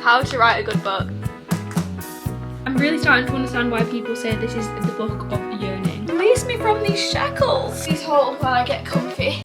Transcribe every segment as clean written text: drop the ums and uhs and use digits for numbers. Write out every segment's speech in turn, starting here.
how to write a good book. I'm really starting to understand why people say this is the book of yearning. Release me from these shackles. Please hold while I get comfy.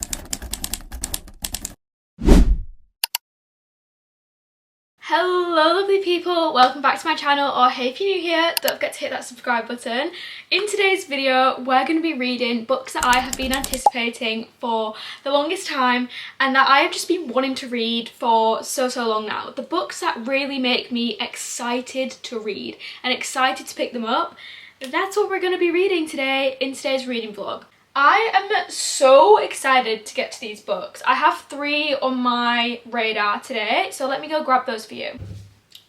Hello lovely people, welcome back to my channel, or hey if you're new here, don't forget to hit that subscribe button. In today's video we're going to be reading books that I have been anticipating for the longest time and that I have just been wanting to read for so long now. The books that really make me excited to read and excited to pick them up. That's what we're going to be reading today in today's reading vlog. I am so excited to get to these books. I have 3 on my radar today, so let me go grab those for you.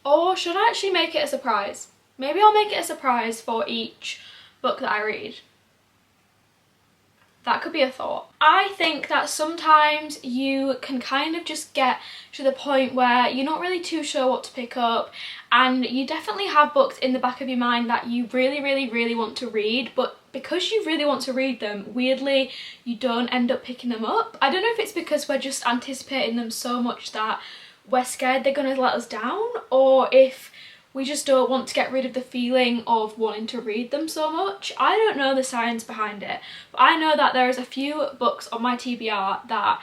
Or should I actually make it a surprise? Maybe I'll make it a surprise for each book that I read. That could be a thought. I think that sometimes you can kind of just get to the point where you're not really too sure what to pick up, and you definitely have books in the back of your mind that you really want to read, but because you really want to read them, weirdly you don't end up picking them up. I don't know if it's because we're just anticipating them so much that we're scared they're gonna let us down, or if we just don't want to get rid of the feeling of wanting to read them so much. I don't know the science behind it, but I know that there's a few books on my TBR that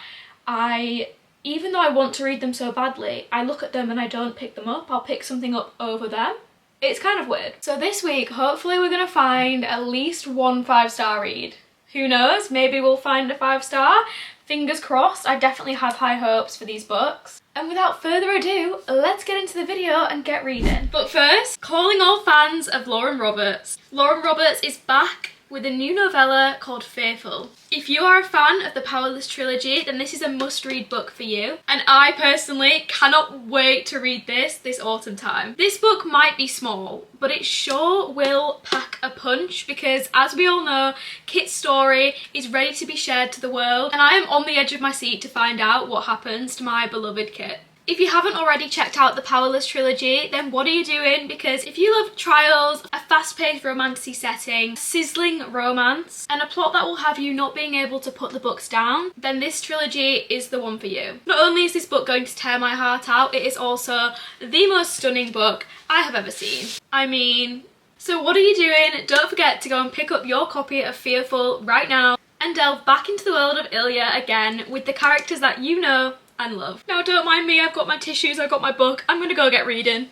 even though I want to read them so badly, I look at them and I don't pick them up. I'll pick something up over them. It's kind of weird. So this week, hopefully we're gonna find at least one 5-star read. Who knows, maybe we'll find a 5-star. Fingers crossed. I definitely have high hopes for these books. And without further ado, let's get into the video and get reading. But first, calling all fans of Lauren Roberts. Lauren Roberts is back with a new novella called Fearful. If you are a fan of the Powerless trilogy, then this is a must-read book for you. And I personally cannot wait to read this autumn time. This book might be small, but it sure will pack a punch because, as we all know, Kit's story is ready to be shared to the world, and I am on the edge of my seat to find out what happens to my beloved Kit. If you haven't already checked out the Powerless trilogy, then what are you doing? Because if you love trials, a fast-paced romantic setting, sizzling romance, and a plot that will have you not being able to put the books down, then this trilogy is the one for you. Not only is this book going to tear my heart out, it is also the most stunning book I have ever seen. I mean, so what are you doing? Don't forget to go and pick up your copy of Fearful right now and delve back into the world of Ilya again with the characters that you know and love. Now don't mind me, I've got my tissues, I've got my book, I'm gonna go get reading.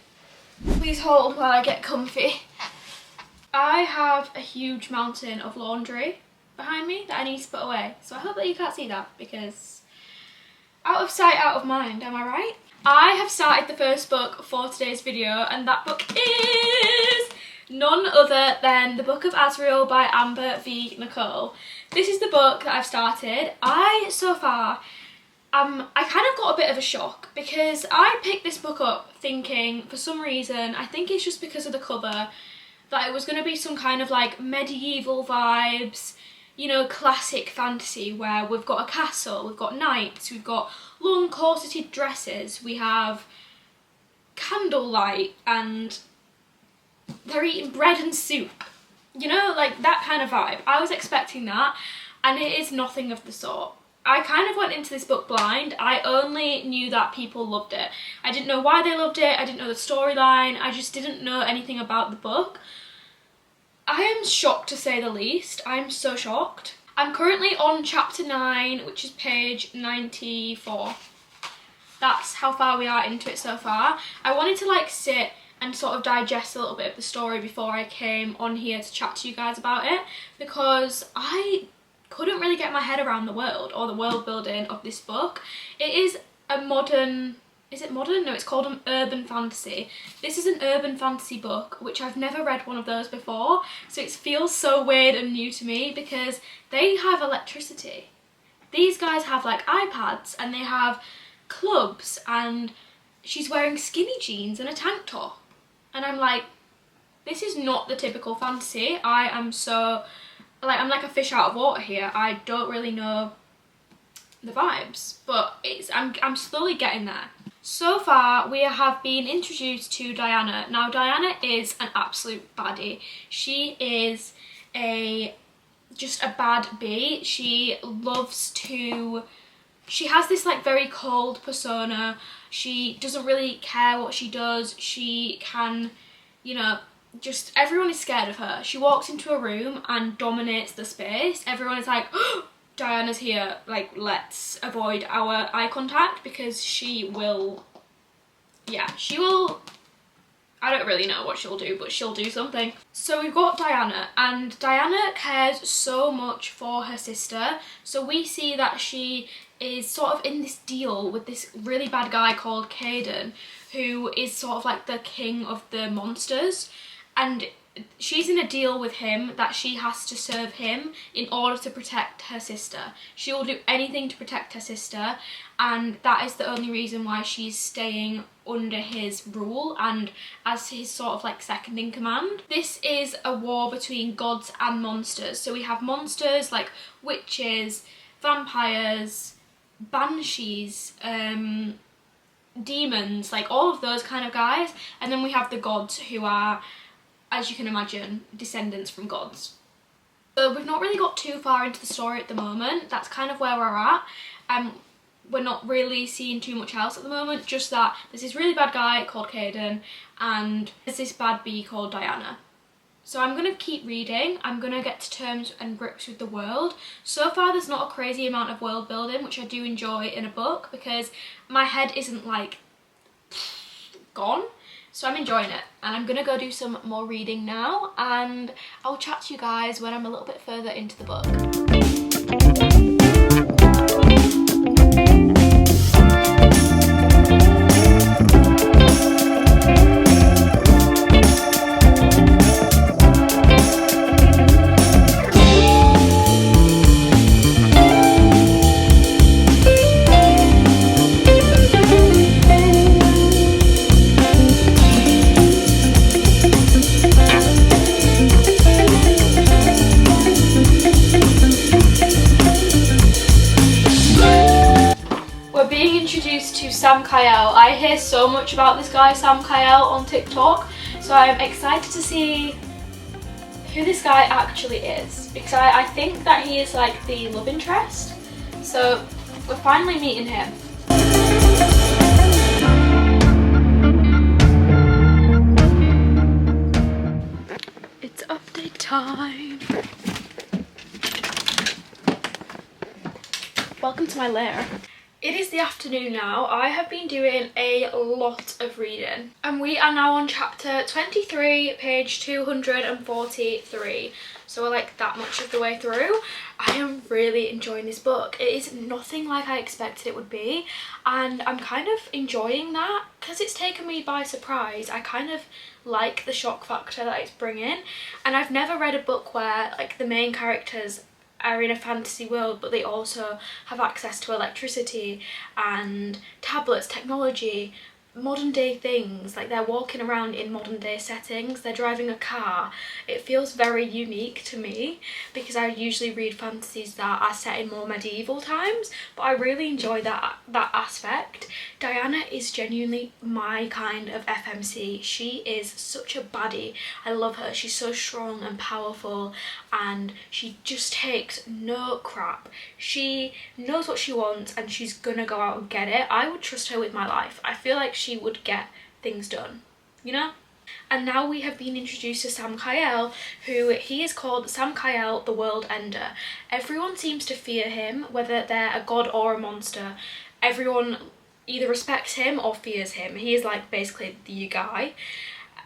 Please hold while I get comfy. I have a huge mountain of laundry behind me that I need to put away, so I hope that you can't see that because out of sight, out of mind, am I right? I have started the first book for today's video, and that book is none other than the Book of Azriel by Amber v. Nicole. This is the book that I've started. So far, I kind of got a bit of a shock because I picked this book up thinking, for some reason, I think it's just because of the cover, that it was going to be some kind of like medieval vibes, you know, classic fantasy where we've got a castle, we've got knights, we've got long corseted dresses, we have candlelight and they're eating bread and soup. You know, like that kind of vibe. I was expecting that, and it is nothing of the sort. I kind of went into this book blind. I only knew that people loved it. I didn't know why they loved it, I didn't know the storyline, I just didn't know anything about the book. I am shocked to say the least. I'm so shocked. I'm currently on chapter 9, which is page 94. That's how far we are into it so far. I wanted to like sit and sort of digest a little bit of the story before I came on here to chat to you guys about it, because I couldn't really get my head around the world or the world building of this book. It is a modern, is it modern? No, it's called an urban fantasy. This is an urban fantasy book, which I've never read one of those before, so it feels so weird and new to me because they have electricity. These guys have like iPads and they have clubs, and she's wearing skinny jeans and a tank top. And I'm like, this is not the typical fantasy. I am so, like, I'm like a fish out of water here. I don't really know the vibes, but I'm slowly getting there. So far, we have been introduced to Diana. Now, Diana is an absolute baddie. She is just a bad bee. She loves to She has this like very cold persona. She doesn't really care what she does. She can, you know, just everyone is scared of her. She walks into a room and dominates the space. Everyone is like, oh, Diana's here, like let's avoid our eye contact, because she will, yeah, she will, I don't really know what she'll do, but she'll do something. So we've got Diana, and Diana cares so much for her sister. So we see that she is sort of in this deal with this really bad guy called Caden, who is sort of like the king of the monsters, and she's in a deal with him that she has to serve him in order to protect her sister. She will do anything to protect her sister, and that is the only reason why she's staying under his rule and as his sort of like second in command. This is a war between gods and monsters. So we have monsters like witches, vampires, banshees, demons, like all of those kind of guys, and then we have the gods, who are, as you can imagine, descendants from gods. So we've not really got too far into the story at the moment. That's kind of where we're at. We're not really seeing too much else at the moment, just that there's this really bad guy called Caden and there's this bad bee called Diana. So I'm going to keep reading. I'm going to get to terms and grips with the world. So far there's not a crazy amount of world building, which I do enjoy in a book, because my head isn't like gone. So I'm enjoying it, and I'm gonna go do some more reading now, and I'll chat to you guys when I'm a little bit further into the book. Sam Kyle. I hear so much about this guy Sam Kyle on TikTok, so I'm excited to see who this guy actually is, because I think that he is like the love interest, so we're finally meeting him. It's update time. Welcome to my lair. It is the afternoon now. I have been doing a lot of reading, and we are now on chapter 23, page 243. So we're like that much of the way through. I am really enjoying this book. It is nothing like I expected it would be, and I'm kind of enjoying that because it's taken me by surprise. I kind of like the shock factor that it's bringing, and I've never read a book where like the main characters are in a fantasy world, but they also have access to electricity and tablets, technology, modern day things, like they're walking around in modern day settings, they're driving a car. It feels very unique to me because I usually read fantasies that are set in more medieval times, but I really enjoy that aspect. Diana is genuinely my kind of FMC. She is such a baddie. I love her. She's so strong and powerful, and she just takes no crap. She knows what she wants and she's gonna go out and get it. I would trust her with my life. I feel like she would get things done, you know? And now we have been introduced to Sam Kyle, who he is called Sam Kyle, the World Ender. Everyone seems to fear him, whether they're a god or a monster. Everyone either respects him or fears him. He is like basically the guy.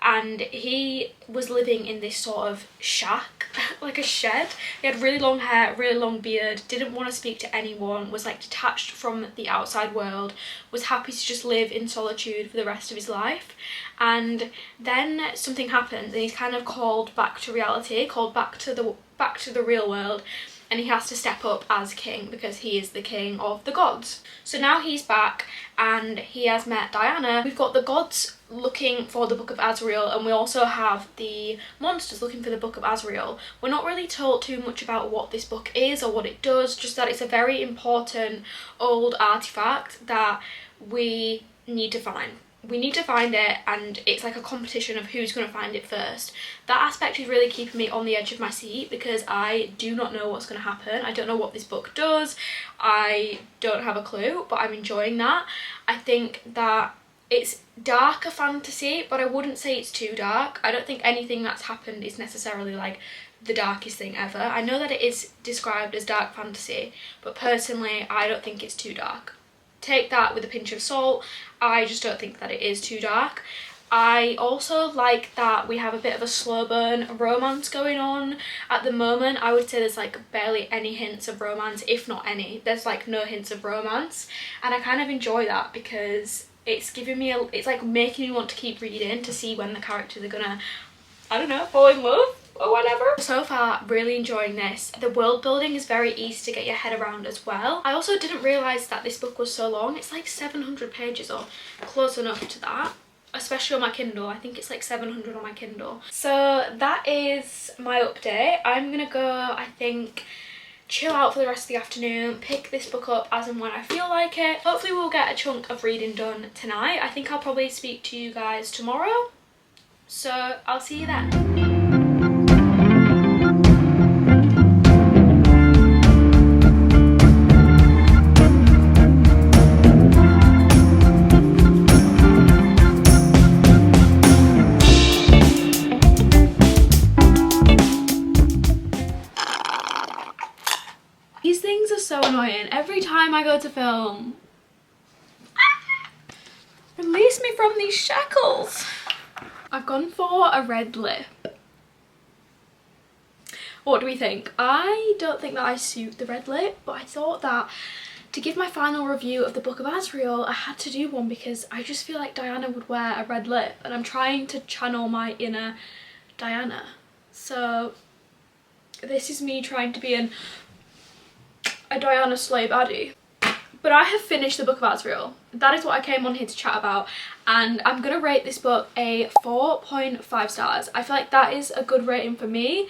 And he was living in this sort of shack, like a shed. He had really long hair, really long beard, didn't want to speak to anyone, was like detached from the outside world, was happy to just live in solitude for the rest of his life. And then something happened and he's kind of called back to reality, called back to the real world, and he has to step up as king because he is the king of the gods. So now he's back and he has met Diana. We've got the gods looking for the Book of Azriel, and we also have the monsters looking for the Book of Azriel. We're not really told too much about what this book is or what it does, just that it's a very important old artifact that we need to find. we need to find it, and it's like a competition of who's going to find it first. That aspect is really keeping me on the edge of my seat because I do not know what's going to happen. I don't know what this book does. I don't have a clue, but I'm enjoying that. I think that it's darker fantasy, but I wouldn't say it's too dark. I don't think anything that's happened is necessarily like the darkest thing ever. I know that it is described as dark fantasy, but personally I don't think it's too dark. Take that with a pinch of salt. I just don't think that it is too dark. I also like that we have a bit of a slow burn romance going on at the moment. I would say there's like barely any hints of romance, if not any. There's like no hints of romance, and I kind of enjoy that because it's giving me it's like making me want to keep reading to see when the characters are gonna, I don't know, fall in love or whatever. So far, really enjoying this. The world building is very easy to get your head around as well. I also didn't realise that this book was so long. It's like 700 pages or close enough to that, especially on my Kindle. I think it's like 700 on my Kindle. So that is my update. I'm gonna go, I think, chill out for the rest of the afternoon, pick this book up as and when I feel like it. Hopefully we'll get a chunk of reading done tonight. I think I'll probably speak to you guys tomorrow. So I'll see you then. These things are so annoying. Every time I go to film. Release me from these shackles. I've gone for a red lip. What do we think? I don't think that I suit the red lip, but I thought that to give my final review of the Book of Azriel, I had to do one because I just feel like Diana would wear a red lip, and I'm trying to channel my inner Diana. So this is me trying to be a Diana slay baddie. But I have finished the Book of Azriel. That is what I came on here to chat about, and I'm gonna rate this book a 4.5 stars. I feel like that is a good rating for me.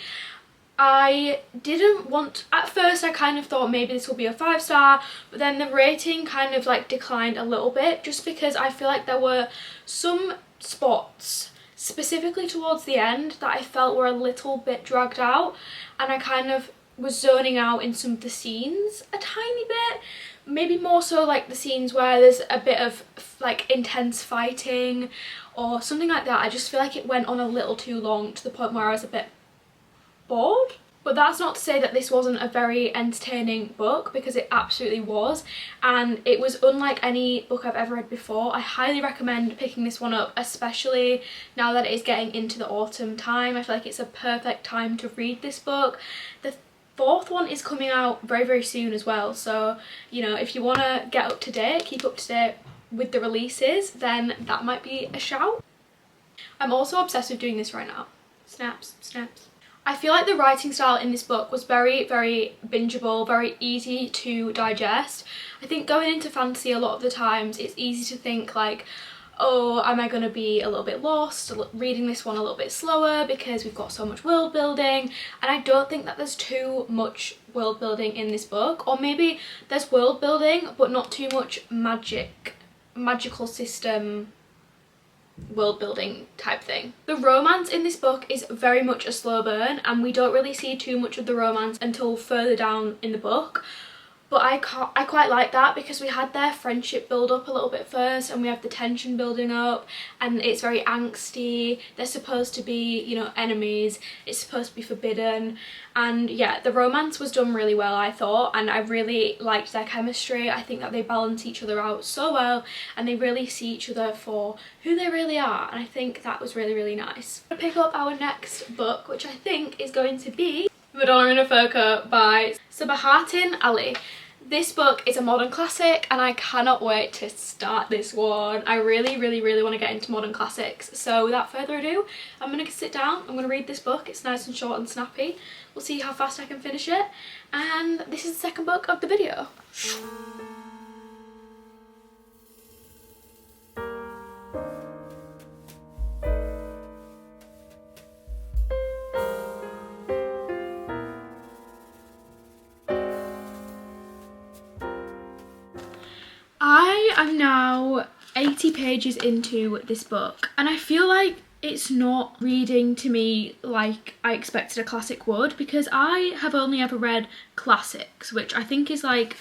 I didn't want, at first I kind of thought maybe this will be a 5-star, but then the rating kind of like declined a little bit just because I feel like there were some spots specifically towards the end that I felt were a little bit dragged out, and I kind of was zoning out in some of the scenes a tiny bit. Maybe more so like the scenes where there's a bit of like intense fighting or something like that. I just feel like it went on a little too long to the point where I was a bit bored. But that's not to say that this wasn't a very entertaining book, because it absolutely was, and it was unlike any book I've ever read before. I highly recommend picking this one up, especially now that it is getting into the autumn time. I feel like it's a perfect time to read this book. The fourth one is coming out very, very soon as well, so you know, if you want to get up to date, keep up to date with the releases, then that might be a shout. I'm also obsessed with doing this right now. Snaps, snaps. I feel like the writing style in this book was very, very bingeable, very easy to digest. I think going into fantasy a lot of the times it's easy to think like, oh, am I going to be a little bit lost reading this one a little bit slower because we've got so much world building, and I don't think that there's too much world building in this book. Or maybe there's world building but not too much magical system world building type thing. The romance in this book is very much a slow burn, and we don't really see too much of the romance until further down in the book. But I quite like that, because we had their friendship build up a little bit first, and we have the tension building up, and it's very angsty. They're supposed to be, you know, enemies. It's supposed to be forbidden. And yeah, the romance was done really well, I thought, and I really liked their chemistry. I think that they balance each other out so well, and they really see each other for who they really are, and I think that was really, really nice. I'm gonna pick up our next book, which I think is going to be Madonna in a Fur Coat by Sabahattin Ali. This book is a modern classic, and I cannot wait to start this one. I really, really, really want to get into modern classics. So without further ado, I'm going to sit down, I'm going to read this book. It's nice and short and snappy. We'll see how fast I can finish it. And this is the second book of the video. I am now 80 pages into this book, and I feel like it's not reading to me like I expected a classic would, because I have only ever read classics, which I think is like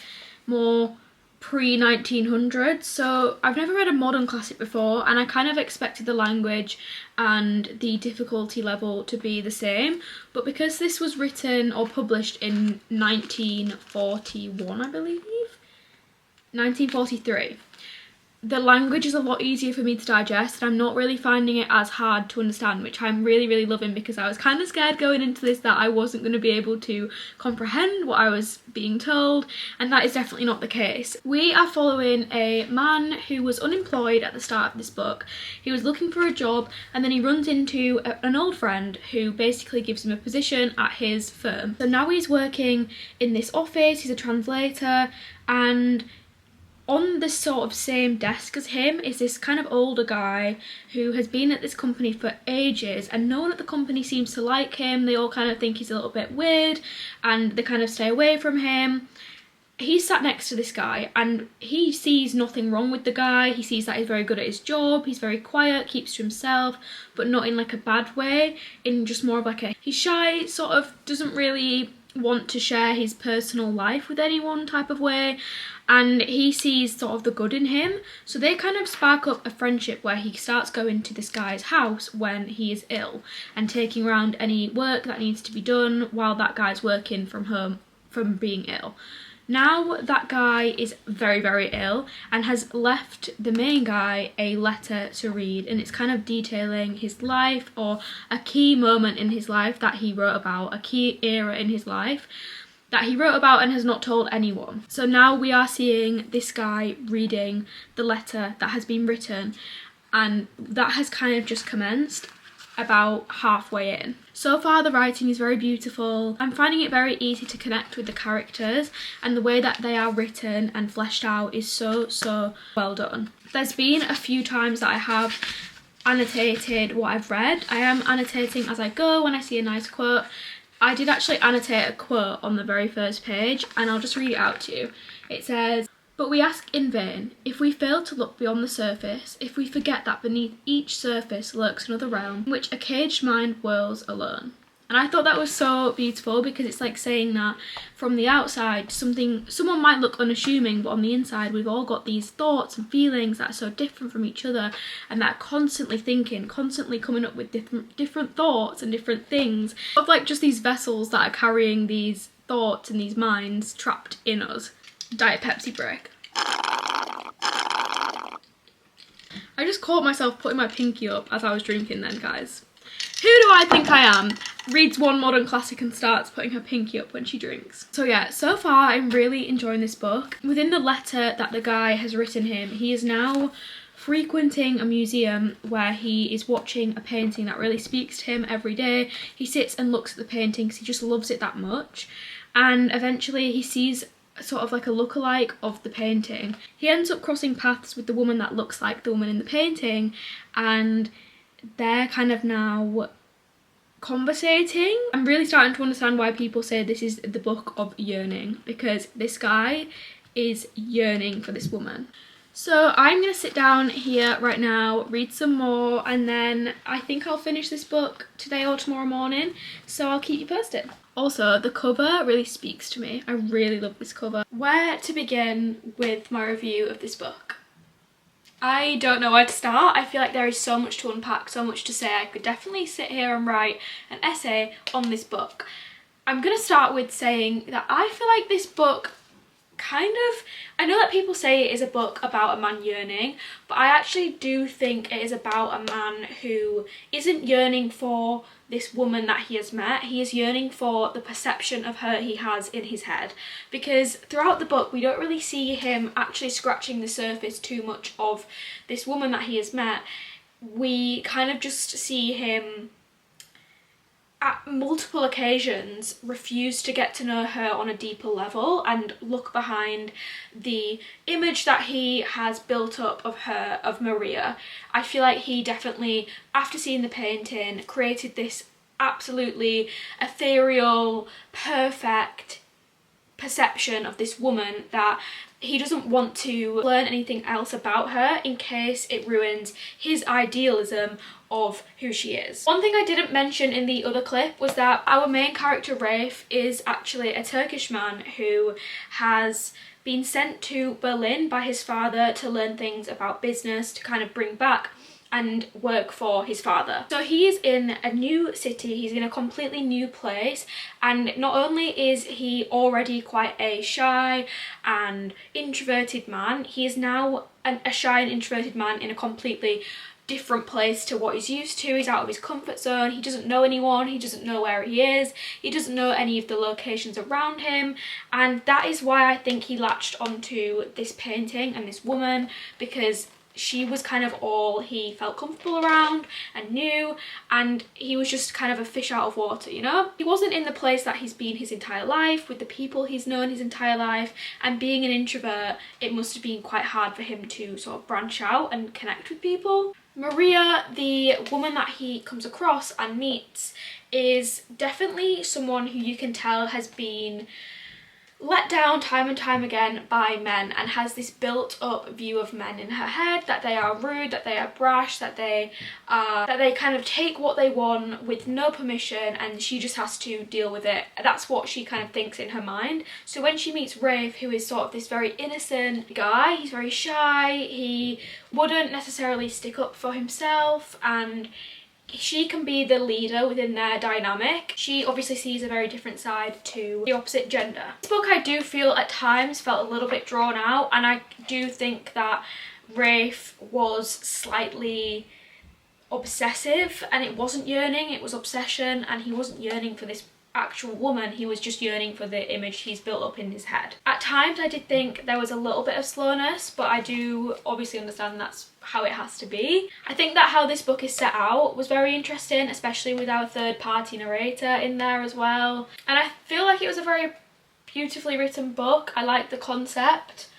more pre-1900s, so I've never read a modern classic before, and I kind of expected the language and the difficulty level to be the same, but because this was written or published in 1941, I believe, 1943, the language is a lot easier for me to digest, and I'm not really finding it as hard to understand, which I'm really loving, because I was kind of scared going into this that I wasn't going to be able to comprehend what I was being told, and that is definitely not the case. We are following a man who was unemployed at the start of this book. He was looking for a job, and then he runs into an old friend who basically gives him a position at his firm. So now he's working in this office, he's a translator, and on the sort of same desk as him is this kind of older guy who has been at this company for ages, and no one at the company seems to like him. They all kind of think he's a little bit weird and they kind of stay away from him. He's sat next to this guy and he sees nothing wrong with the guy. He sees that he's very good at his job, he's very quiet, keeps to himself, but not in like a bad way, in just more of like a, he's shy, sort of doesn't really want to share his personal life with anyone type of way, and he sees sort of the good in him. So they kind of spark up a friendship where he starts going to this guy's house when he is ill and taking around any work that needs to be done while that guy's working from home from being ill. Now that guy is very ill and has left the main guy a letter to read, and it's kind of detailing his life, or a key moment in his life that he wrote about, a key era in his life that he wrote about and has not told anyone. So now we are seeing this guy reading the letter that has been written, and that has kind of just commenced about halfway in. So far the writing is very beautiful. I'm finding it very easy to connect with the characters, and the way that they are written and fleshed out is so well done. There's been a few times that I have annotated what I've read. I am annotating as I go when I see a nice quote. I did actually annotate a quote on the very first page, and I'll just read it out to you. It says, "But we ask in vain, if we fail to look beyond the surface, if we forget that beneath each surface lurks another realm, in which a caged mind whirls alone." And I thought that was so beautiful, because it's like saying that from the outside, someone might look unassuming, but on the inside we've all got these thoughts and feelings that are so different from each other, and that are constantly thinking, constantly coming up with different thoughts and different things. Of like just these vessels that are carrying these thoughts and these minds trapped in us. Diet Pepsi break. I just caught myself putting my pinky up as I was drinking then, guys. Who do I think I am? Reads one modern classic and starts putting her pinky up when she drinks. So yeah, so far I'm really enjoying this book. Within the letter that the guy has written him, he is now frequenting a museum where he is watching a painting that really speaks to him every day. He sits and looks at the painting because he just loves it that much. And eventually he sees sort of like a lookalike of the painting. He ends up crossing paths with the woman that looks like the woman in the painting, and they're kind of now conversating. I'm really starting to understand why people say this is the book of yearning, because this guy is yearning for this woman. So I'm going to sit down here right now, read some more, and then I think I'll finish this book today or tomorrow morning, so I'll keep you posted. Also, the cover really speaks to me. I really love this cover. Where to begin with my review of this book? I don't know where to start. I feel like there is so much to unpack, so much to say. I could definitely sit here and write an essay on this book. I'm going to start with saying that I feel like this book kind of, I know that people say it is a book about a man yearning, but I actually do think it is about a man who isn't yearning for this woman that he has met. He is yearning for the perception of her he has in his head, because throughout the book we don't really see him actually scratching the surface too much of this woman that he has met. We kind of just see him at multiple occasions refuse to get to know her on a deeper level and look behind the image that he has built up of her, of Maria. I feel like he definitely, after seeing the painting, created this absolutely ethereal, perfect perception of this woman that he doesn't want to learn anything else about her in case it ruins his idealism of who she is. One thing I didn't mention in the other clip was that our main character Rafe is actually a Turkish man who has been sent to Berlin by his father to learn things about business, to kind of bring back and work for his father. So he's in a new city, he's in a completely new place, and not only is he already quite a shy and introverted man, he is now a shy and introverted man in a completely different place to what he's used to. He's out of his comfort zone, he doesn't know anyone, he doesn't know where he is, he doesn't know any of the locations around him, and that is why I think he latched onto this painting and this woman, because she was kind of all he felt comfortable around and knew, and he was just kind of a fish out of water, you know? He wasn't in the place that he's been his entire life, with the people he's known his entire life, and being an introvert, it must have been quite hard for him to sort of branch out and connect with people. Maria, the woman that he comes across and meets, is definitely someone who you can tell has been let down time and time again by men, and has this built up view of men in her head, that they are rude, that they are brash, that they kind of take what they want with no permission, and she just has to deal with it. That's what she kind of thinks in her mind. So when she meets Rafe, who is sort of this very innocent guy, he's very shy, he wouldn't necessarily stick up for himself, and she can be the leader within their dynamic. She obviously sees a very different side to the opposite gender. This book, I do feel at times felt a little bit drawn out, and I do think that Rafe was slightly obsessive, and it wasn't yearning, it was obsession, and he wasn't yearning for this actual woman, he was just yearning for the image he's built up in his head. At times I did think there was a little bit of slowness, but I do obviously understand that's how it has to be. I think that how this book is set out was very interesting, especially with our third party narrator in there as well, and I feel like it was a very beautifully written book. I like the concept.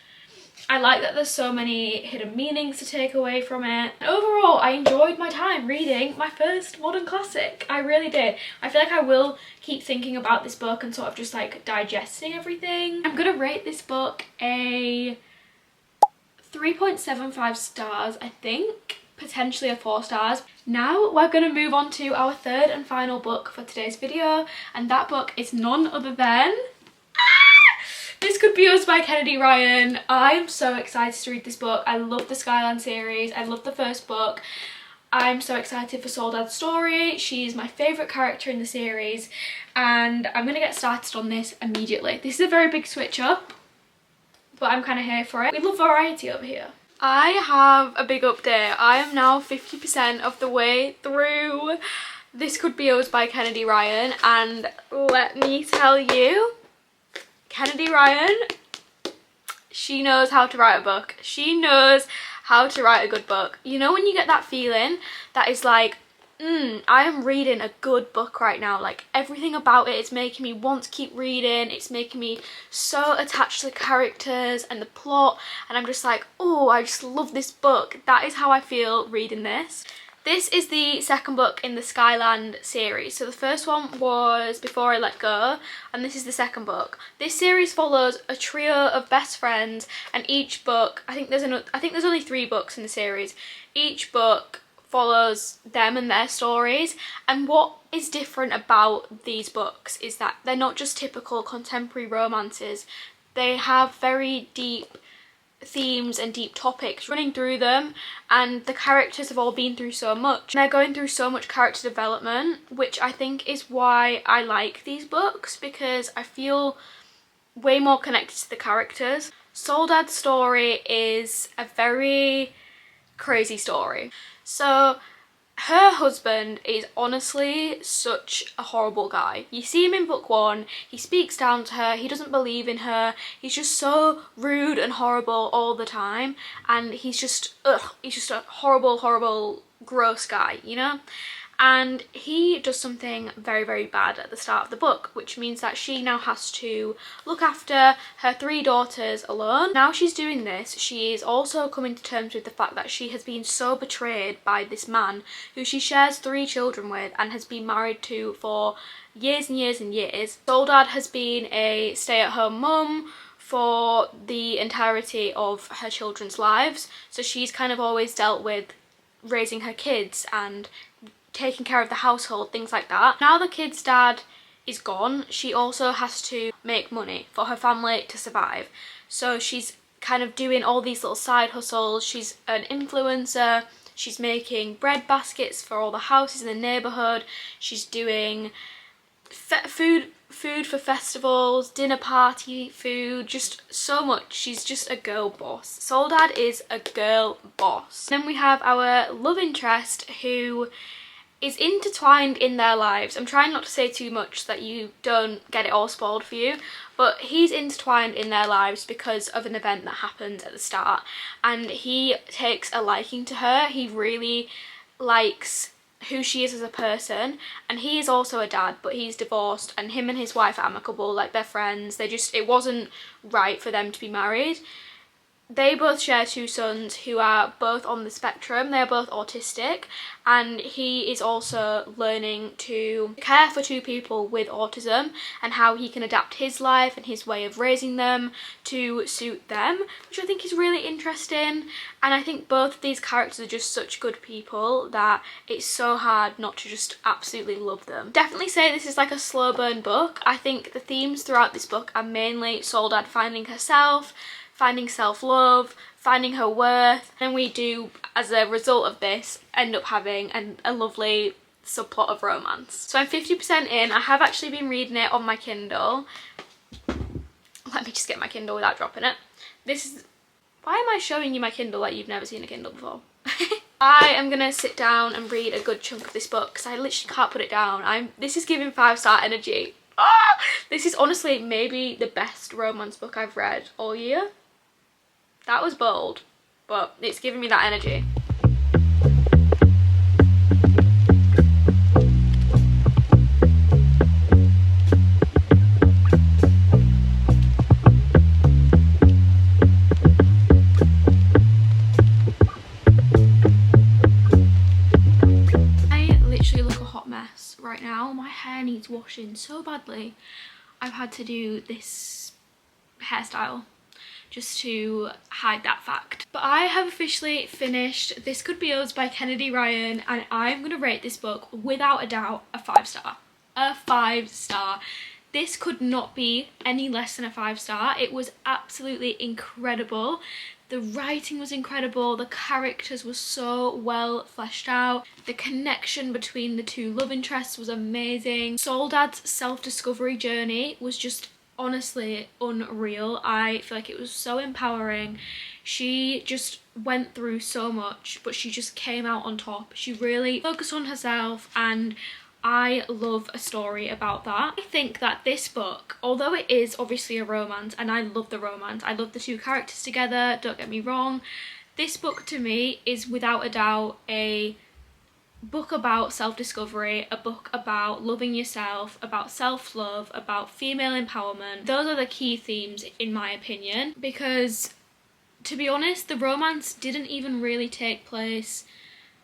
I like that there's so many hidden meanings to take away from it. And overall, I enjoyed my time reading my first modern classic. I really did. I feel like I will keep thinking about this book and sort of just like digesting everything. I'm gonna rate this book a 3.75 stars, I think. Potentially a 4 stars. Now we're gonna move on to our third and final book for today's video, and that book is none other than This Could Be Us by Kennedy Ryan. I am so excited to read this book. I love the Skyland series. I love the first book. I'm so excited for Soledad's story. She's my favourite character in the series, and I'm going to get started on this immediately. This is a very big switch up, but I'm kind of here for it. We love variety over here. I have a big update. I am now 50% of the way through This Could Be Us by Kennedy Ryan, and let me tell you, Kennedy Ryan, she knows how to write a book. She knows how to write a good book. You know when you get that feeling that is like, I am reading a good book right now. Like everything about it is making me want to keep reading. It's making me so attached to the characters and the plot, and I'm just like, oh, I just love this book. That is how I feel reading this. This is the second book in the Skyland series. So the first one was Before I Let Go, and this is the second book. This series follows a trio of best friends, and each book, I think there's only 3 books in the series. Each book follows them and their stories, and what is different about these books is that they're not just typical contemporary romances. They have very deep themes and deep topics running through them, and the characters have all been through so much. They're going through so much character development, which I think is why I like these books, because I feel way more connected to the characters. Soledad's story is a very crazy story. So her husband is honestly such a horrible guy. You see him in book 1, he speaks down to her, he doesn't believe in her, he's just so rude and horrible all the time, and he's just a horrible, horrible, gross guy, you know? And he does something very, very bad at the start of the book, which means that she now has to look after her 3 daughters alone. Now she's doing this, she is also coming to terms with the fact that she has been so betrayed by this man who she shares 3 children with and has been married to for years and years and years. Soledad has been a stay-at-home mum for the entirety of her children's lives. So she's kind of always dealt with raising her kids and taking care of the household, things like that. Now the kid's dad is gone, she also has to make money for her family to survive. So she's kind of doing all these little side hustles. She's an influencer, she's making bread baskets for all the houses in the neighbourhood, she's doing food for festivals, dinner party food, just so much. She's just a girl boss. Soledad is a girl boss. Then we have our love interest, who is intertwined in their lives. I'm trying not to say too much so that you don't get it all spoiled for you, but he's intertwined in their lives because of an event that happened at the start, and he takes a liking to her. He really likes who she is as a person, and he is also a dad, but he's divorced, and him and his wife are amicable, like they're friends. It wasn't right for them to be married. They both share 2 sons who are both on the spectrum. They are both autistic, and he is also learning to care for 2 people with autism and how he can adapt his life and his way of raising them to suit them, which I think is really interesting. And I think both of these characters are just such good people that it's so hard not to just absolutely love them. Definitely say this is like a slow burn book. I think the themes throughout this book are mainly Soledad finding herself, finding self-love, finding her worth, and we do, as a result of this, end up having a lovely subplot of romance. So I'm 50% in. I have actually been reading it on my Kindle. Let me just get my Kindle without dropping it. Why am I showing you my Kindle like you've never seen a Kindle before? I am gonna sit down and read a good chunk of this book because I literally can't put it down. This is giving 5-star energy. Ah! This is honestly maybe the best romance book I've read all year. That was bold, but it's giving me that energy. I literally look a hot mess right now. My hair needs washing so badly. I've had to do this hairstyle just to hide that fact. But I have officially finished This Could Be Us by Kennedy Ryan, and I'm gonna rate this book without a doubt a 5-star. A 5-star. This could not be any less than a 5-star. It was absolutely incredible. The writing was incredible, the characters were so well fleshed out, the connection between the 2 love interests was amazing. Soledad's self-discovery journey was just honestly unreal. I feel like it was so empowering. She just went through so much, but she just came out on top. She really focused on herself, and I love a story about that. I think that this book, although it is obviously a romance, and I love the romance, I love the 2 characters together, don't get me wrong, this book to me is without a doubt a book about self-discovery, a book about loving yourself, about self-love, about female empowerment. Those are the key themes in my opinion, because to be honest, the romance didn't even really take place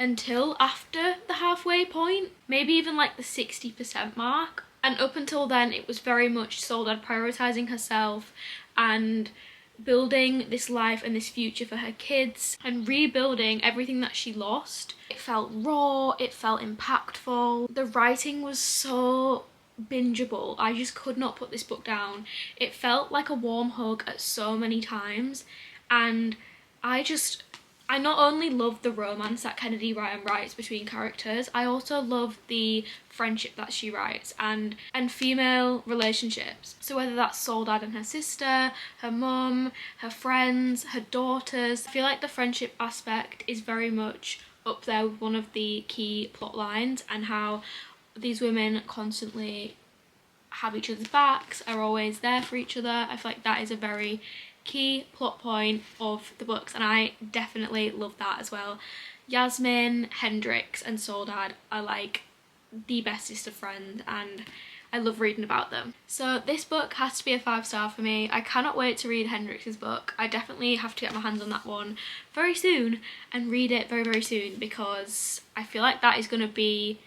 until after the halfway point, maybe even like the 60% mark. And up until then, it was very much Soledad prioritising herself and building this life and this future for her kids and rebuilding everything that she lost. It felt raw, it felt impactful. The writing was so bingeable. I just could not put this book down. It felt like a warm hug at so many times, and I not only love the romance that Kennedy Ryan writes between characters, I also love the friendship that she writes and female relationships. So whether that's Soledad and her sister, her mum, her friends, her daughters, I feel like the friendship aspect is very much up there with one of the key plot lines, and how these women constantly have each other's backs, are always there for each other. I feel like that is a very key plot point of the books, and I definitely love that as well. Yasmin, Hendrix and Soledad are like the bestest of friends, and I love reading about them. So this book has to be a 5-star for me. I cannot wait to read Hendrix's book. I definitely have to get my hands on that one very soon and read it very, very soon, because I feel like that is going to be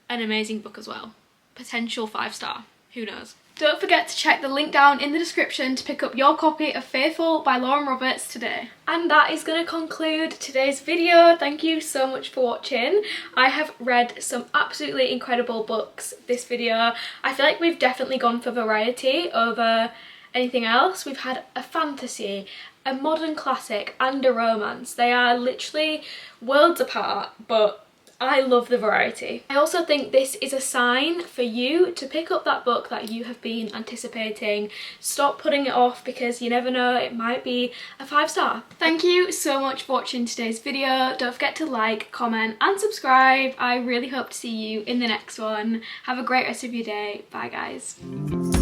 an amazing book as well. Potential 5-star. Who knows? Don't forget to check the link down in the description to pick up your copy of Faithful by Lauren Roberts today. And that is going to conclude today's video. Thank you so much for watching. I have read some absolutely incredible books this video. I feel like we've definitely gone for variety over anything else. We've had a fantasy, a modern classic and a romance. They are literally worlds apart, but I love the variety. I also think this is a sign for you to pick up that book that you have been anticipating. Stop putting it off, because you never know, it might be a 5-star. Thank you so much for watching today's video. Don't forget to like, comment and subscribe. I really hope to see you in the next one. Have a great rest of your day. Bye guys.